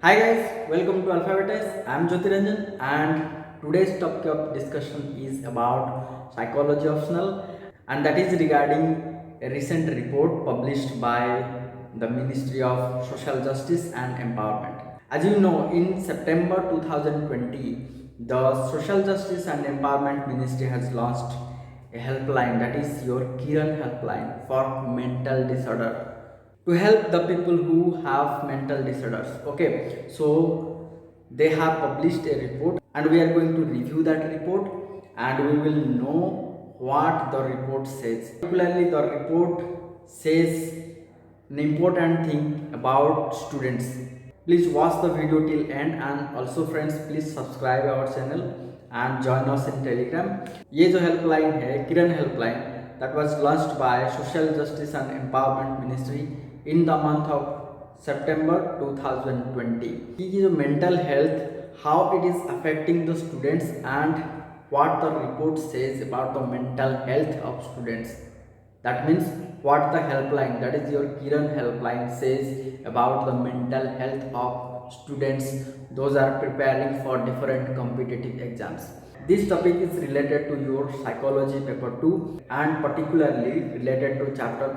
Hi guys, welcome to Alphabetize. I am Jyoti Ranjan and today's topic of discussion is about psychology optional and that is regarding a recent report published by the Ministry of Social Justice and Empowerment. As you know, in September 2020, the Social Justice and Empowerment Ministry has launched a helpline, that is your Kiran helpline for mental disorder, to help the people who have mental disorders. Okay, so they have published a report and we are going to review that report and we will know what the report says. Particularly the report says an important thing about students. Please watch the video till end and also friends please subscribe our channel and join us in Telegram. ये जो helpline है किरण helpline that was launched by Social Justice and Empowerment Ministry in the month of September 2020 कि ये जो mental health how it is affecting the students and what the report says about the mental health of students. That means what the helpline, that is your Kiran helpline, says about the mental health of students those are preparing for different competitive exams. This topic is related to your psychology paper 2 and particularly related to chapter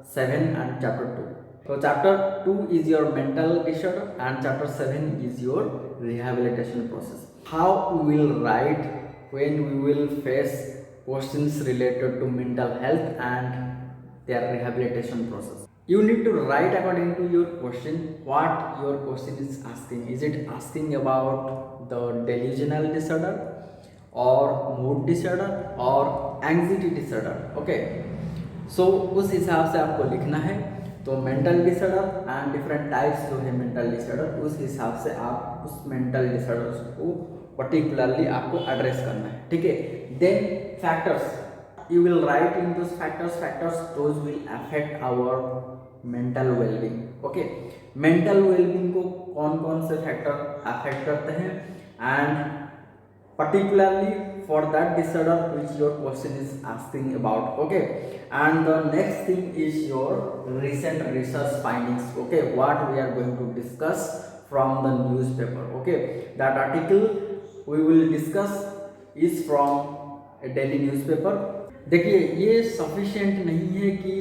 7 and chapter 2. So chapter 2 is your mental disorder and chapter 7 is your rehabilitation process. How we will write when we will face questions related to mental health and their rehabilitation process. You need to write according to your question what your question is asking. Is it asking about the delusional disorder or mood disorder or anxiety disorder? Okay, सो उस हिसाब से आपको लिखना है. तो mental disorder and different types जो है mental disorder, उस हिसाब से आप उस मेंटल डिसऑर्डर्स को पर्टिकुलरली आपको एड्रेस करना है. ठीक है. Then factors, you will write in those factors those will affect our mental well-being. Okay, mental well-being को कौन कौन से फैक्टर अफेक्ट करते हैं and particularly for that disorder which your question is asking about. Okay, and the next thing is your recent research findings. Okay, what we are going to discuss from the newspaper. Okay, that article we will discuss is from a daily newspaper. देखिए ये sufficient नहीं है कि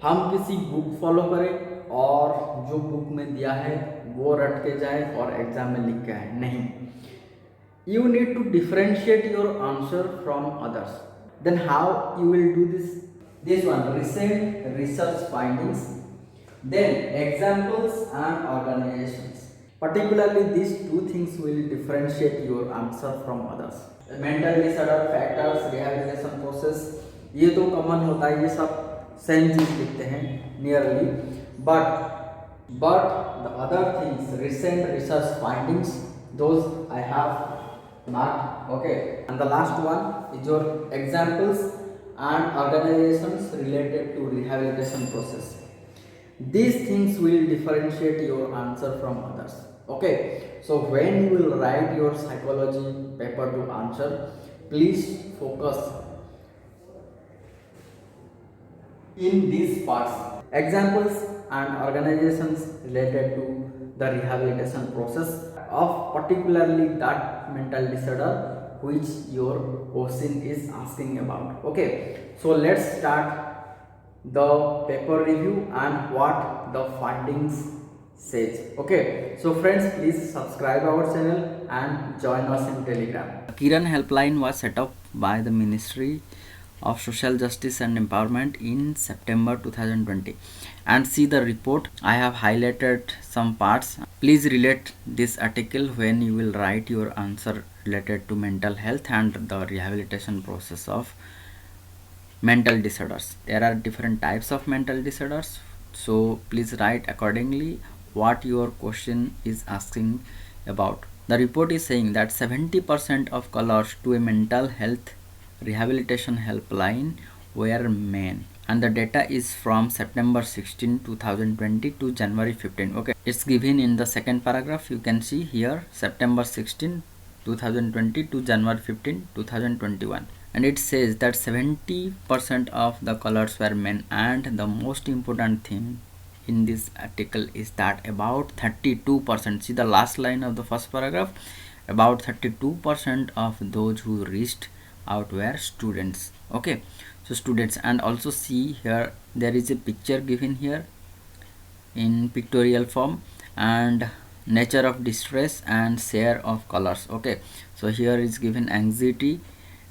हम किसी book follow करें और जो बुक में दिया है वो रट के जाए और एग्जाम में लिख के आए. नहीं, you need to differentiate your answer from others. Then how you will do this one, recent research findings, then examples and organizations. Particularly these two things will differentiate your answer from others. Mental disorder, factors, rehabilitation process, ये तो common होता है, ये सब same चीज लिखते हैं nearly. But the other things, recent research findings, those I have marked. Okay, and the last one is your examples and organizations related to rehabilitation process. These things will differentiate your answer from others. Okay, so when you will write your psychology paper to answer, please focus in these parts, examples and organizations related to the rehabilitation process of particularly that mental disorder which your question is asking about. Okay, so let's start the paper review and what the findings says. Okay, so friends please subscribe our channel and join us in Telegram. Kiran helpline was set up by the Ministry of Social Justice and Empowerment in September 2020. And see the report, I have highlighted some parts. Please relate this article when you will write your answer related to mental health and the rehabilitation process of mental disorders. There are different types of mental disorders, so please write accordingly what your question is asking about. The report is saying that 70% of callers to a mental health rehabilitation helpline were men, and the data is from September 16 2020 to January 15. Okay, it's given in the second paragraph. You can see here September 16 2020 to January 15 2021, and it says that 70% of the callers were men, and the most important thing in this article is that about 32%, see the last line of the first paragraph, about 32% of those who reached out were students. Okay, so students. And also see here there is a picture given here in pictorial form, and nature of distress and share of colors. Okay, so here is given anxiety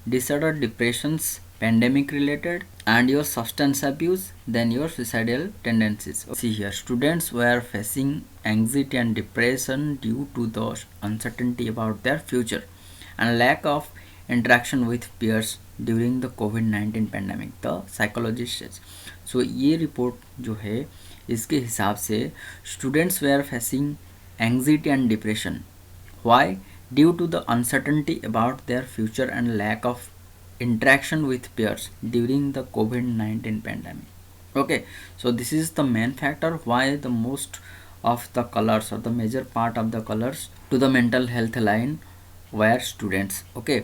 disorder, depressions, pandemic related, and your substance abuse, then your suicidal tendencies. See here, students were facing anxiety and depression due to the uncertainty about their future and lack of interaction with peers during the कोविड-19 pandemic, the psychologist says. So ये report जो है इसके हिसाब से students were facing anxiety and depression. Why? Due to the uncertainty about their future and lack of interaction with peers during the COVID-19 pandemic. Okay, so this is the main factor why the most of the colors or the major part of the colors to the mental health line were students. Okay,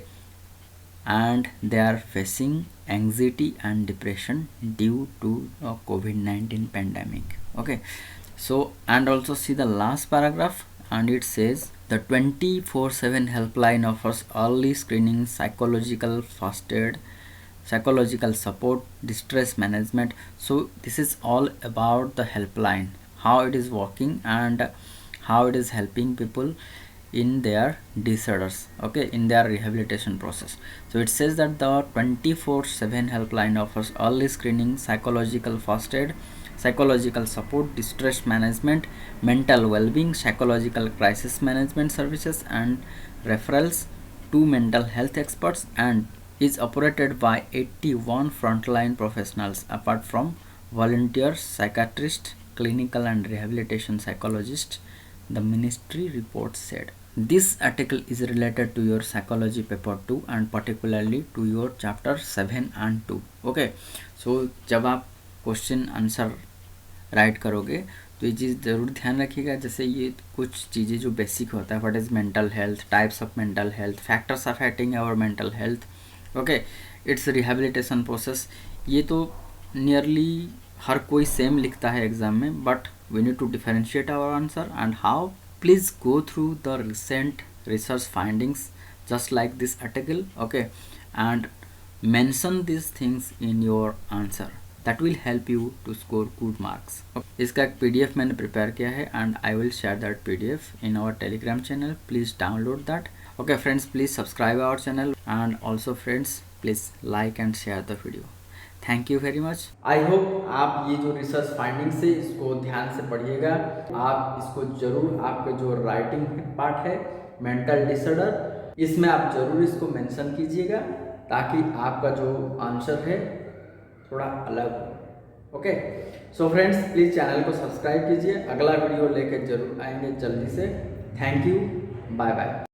and they are facing anxiety and depression due to the COVID-19 pandemic. Okay, so and also see the last paragraph, and it says the 24/7 helpline offers early screening, psychological first aid, psychological support, distress management. So this is all about the helpline, how it is working and how it is helping people in their disorders, okay, in their rehabilitation process. So it says that the 24/7 helpline offers early screening, psychological first aid, psychological support, distress management, mental well-being, psychological crisis management services, and referrals to mental health experts, and is operated by 81 frontline professionals apart from volunteers, psychiatrists, clinical and rehabilitation psychologists, the ministry report said. This article is related to your psychology paper 2 and particularly to your chapter 7 and 2. Okay, so जब आप question answer right करोगे तो ये चीज़ ज़रूर ध्यान रखिएगा. जैसे ये कुछ चीज़ें जो बेसिक होता है, what is mental health, types of mental health, factors affecting our mental health, okay, it's rehabilitation process. ये तो नियरली हर कोई सेम लिखता है एग्जाम में, but we need to differentiate our answer and how. Please go through the recent research findings just like this article, okay, and mention these things in your answer. That will help you to score good marks. इसका एक PDF मैंने prepare किया है and I will share that PDF in our Telegram channel. Please download that. Okay friends, please subscribe our channel and also friends, please like and share the video. Thank you very much. I hope आप ये जो research findings है इसको ध्यान से पढ़िएगा. आप इसको जरूर, आपका जो राइटिंग पार्ट है मेंटल डिसऑर्डर, इसमें आप जरूर इसको मेंशन कीजिएगा ताकि आपका जो आंसर है थोड़ा अलग हो. Okay, so friends please channel को सब्सक्राइब कीजिए. अगला वीडियो लेकर जरूर आएंगे जल्दी से. Thank you, bye bye.